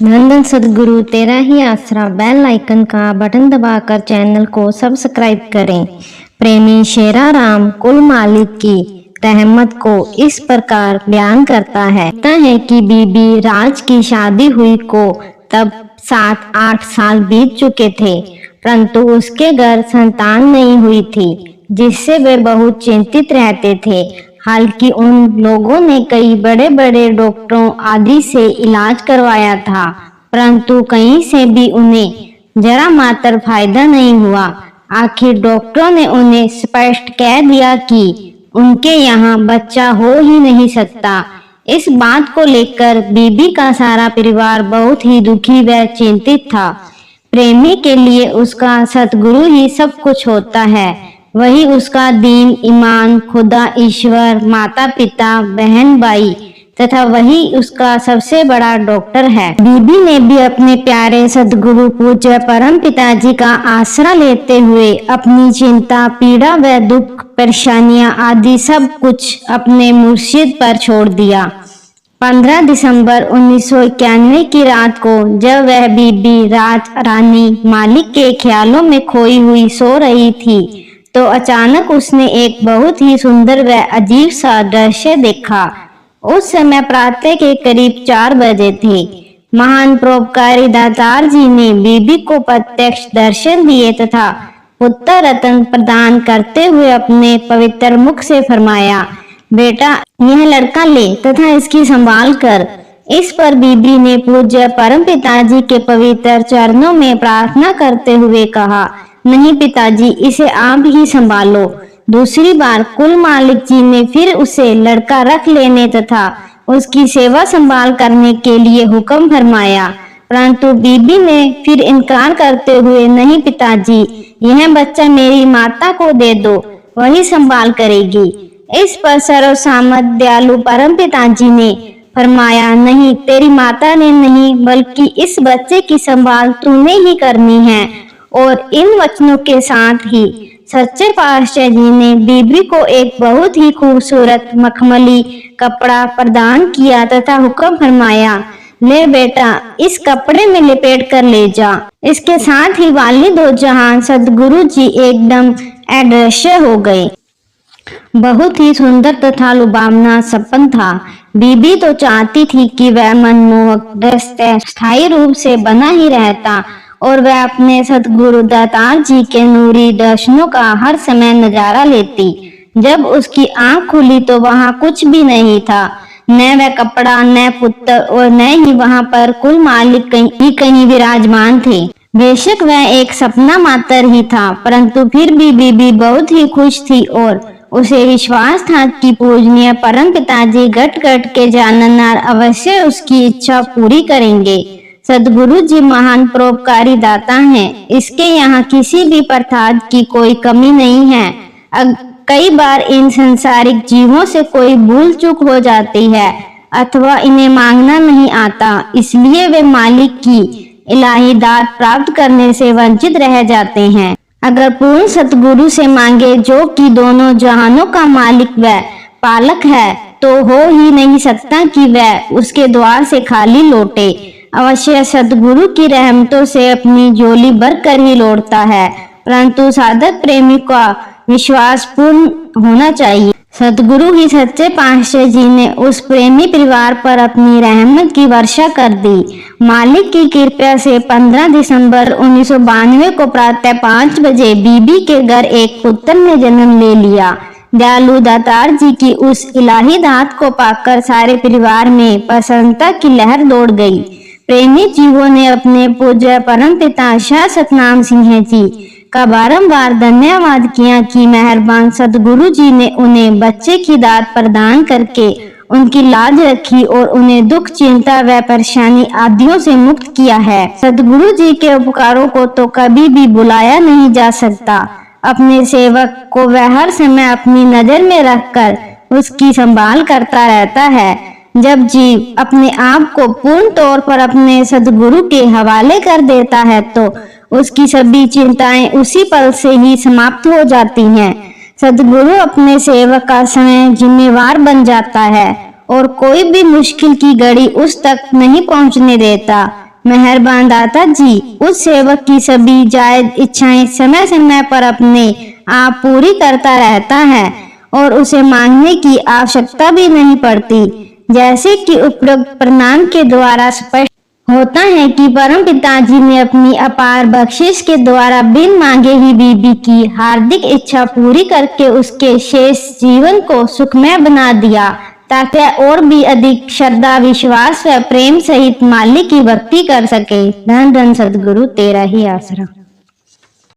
धन धन सदगुरु तेरा ही आसरा। बेल आइकन का बटन दबाकर चैनल को सब्सक्राइब करें। प्रेमी शेरा राम कुल मालिक की रहमत को इस प्रकार बयान करता है कि बीबी राज की शादी हुई को तब 7-8 साल बीत चुके थे, परंतु उसके घर संतान नहीं हुई थी, जिससे वे बहुत चिंतित रहते थे। हालांकि उन लोगों ने कई बड़े बड़े डॉक्टरों आदि से इलाज करवाया था, परंतु कहीं से भी उन्हें जरा मात्र फायदा नहीं हुआ। आखिर डॉक्टरों ने उन्हें स्पष्ट कह दिया कि उनके यहाँ बच्चा हो ही नहीं सकता। इस बात को लेकर बीबी का सारा परिवार बहुत ही दुखी व चिंतित था। प्रेमी के लिए उसका सतगुरु ही सब कुछ होता है। वही उसका दीन ईमान, खुदा ईश्वर, माता पिता, बहन भाई तथा वही उसका सबसे बड़ा डॉक्टर है। बीबी ने भी अपने प्यारे सदगुरु पूज्य परम पिताजी का आसरा लेते हुए अपनी चिंता, पीड़ा व दुख, परेशानियां आदि सब कुछ अपने मुर्शिद पर छोड़ दिया। 15 दिसंबर 1991 की रात को जब वह बीबी राज रानी मालिक के ख्यालों में खोई हुई सो रही थी, तो अचानक उसने एक बहुत ही सुंदर व अजीब सा दृश्य देखा। उस समय प्रातः के करीब 4 बजे थे। महान परोपकारी दातार जी ने बीबी को प्रत्यक्ष दर्शन दिए तथा पुत्र रत्न प्रदान करते हुए अपने पवित्र मुख से फरमाया, बेटा यह लड़का ले तथा इसकी संभाल कर। इस पर बीबी ने पूज्य परम पिताजी के पवित्र चरणों में प्रार्थना करते हुए कहा, नहीं पिताजी, इसे आप ही संभालो। दूसरी बार कुल मालिक जी ने फिर उसे लड़का रख लेने तथा उसकी सेवा संभाल करने के लिए हुक्म फरमाया, परंतु बीबी ने फिर इनकार करते हुए, नहीं पिताजी, यह बच्चा मेरी माता को दे दो, वही संभाल करेगी। इस पर सर्वसम्मत दयालु परम पिताजी ने फरमाया, नहीं, तेरी माता ने नहीं बल्कि इस बच्चे की संभाल तूने ही करनी है। और इन वचनों के साथ ही सच्चे पातशाह जी ने बीबी को एक बहुत ही खूबसूरत मखमली कपड़ा प्रदान किया तथा हुक्म फरमाया, ले बेटा, इस कपड़े में लपेट कर ले जा। इसके साथ ही वालिद दो जहां सदगुरु जी एकदम अदृश्य हो गए। बहुत ही सुंदर तथा लुभावना सपन था। बीबी तो चाहती थी कि वह मनमोहक दृश्य स्थायी रूप से बना ही रहता और वह अपने सतगुरु दातार जी के नूरी दर्शनों का हर समय नजारा लेती। जब उसकी आंख खुली तो वहां कुछ भी नहीं था, न वह कपड़ा, न पुत्र और न ही वहां पर कुल मालिक कहीं विराजमान थे। बेशक वह एक सपना मात्र ही था, परंतु फिर भी बीबी बहुत ही खुश थी और उसे विश्वास था कि पूजनीय परम पिताजी घट घट के जाननार अवश्य उसकी इच्छा पूरी करेंगे। सदगुरु जी महान परोपकारी दाता हैं। इसके यहाँ किसी भी प्रसाद की कोई कमी नहीं है। कई बार इन संसारिक जीवों से कोई भूल चूक हो जाती है अथवा इन्हें मांगना नहीं आता, इसलिए वे मालिक की इलाही दात प्राप्त करने से वंचित रह जाते हैं। अगर पूर्ण सतगुरु से मांगे, जो कि दोनों जहानों का मालिक व पालक है, तो हो ही नहीं सकता कि वह उसके द्वार से खाली लौटे। अवश्य सदगुरु की रहमतों से अपनी झोली भर कर ही लौटता है, परंतु साधक प्रेमी का विश्वास पूर्ण होना चाहिए। सदगुरु ही सच्चे पातशाह जी ने उस प्रेमी परिवार पर अपनी रहमत की वर्षा कर दी। मालिक की कृपा से 15 दिसंबर 1992 को प्रातः 5 बजे बीबी के घर एक पुत्र ने जन्म ले लिया। दयालु दातार जी की उस इलाही दात को पाकर सारे परिवार में प्रसन्नता की लहर दौड़ गई। प्रेमी जीवों ने अपने पूज्य परम पिता शाह सतनाम सिंह जी का बारंबार धन्यवाद किया कि मेहरबान सदगुरु जी ने उन्हें बच्चे की दात प्रदान करके उनकी लाज रखी और उन्हें दुख, चिंता व परेशानी आदियों से मुक्त किया है। सदगुरु जी के उपकारों को तो कभी भी भुलाया नहीं जा सकता। अपने सेवक को वह हर समय अपनी नजर में रखकर उसकी संभाल करता रहता है। जब जीव अपने आप को पूर्ण तौर पर अपने सदगुरु के हवाले कर देता है, तो उसकी सभी चिंताएं उसी पल से ही समाप्त हो जाती हैं। सदगुरु अपने सेवक का समय जिम्मेवार बन जाता है और कोई भी मुश्किल की घड़ी उस तक नहीं पहुंचने देता। मेहरबान दाता जी उस सेवक की सभी जायज इच्छाएं समय समय पर अपने आप पूरी करता रहता है और उसे मांगने की आवश्यकता भी नहीं पड़ती। जैसे कि उपरोक्त प्रणाम के द्वारा स्पष्ट होता है कि परम पिताजी ने अपनी अपार बख्शिश के द्वारा बिन मांगे ही बीबी की हार्दिक इच्छा पूरी करके उसके शेष जीवन को सुखमय बना दिया, ताकि वह और भी अधिक श्रद्धा, विश्वास व प्रेम सहित मालिक की भक्ति कर सके। धन धन सद्गुरु तेरा ही आसरा।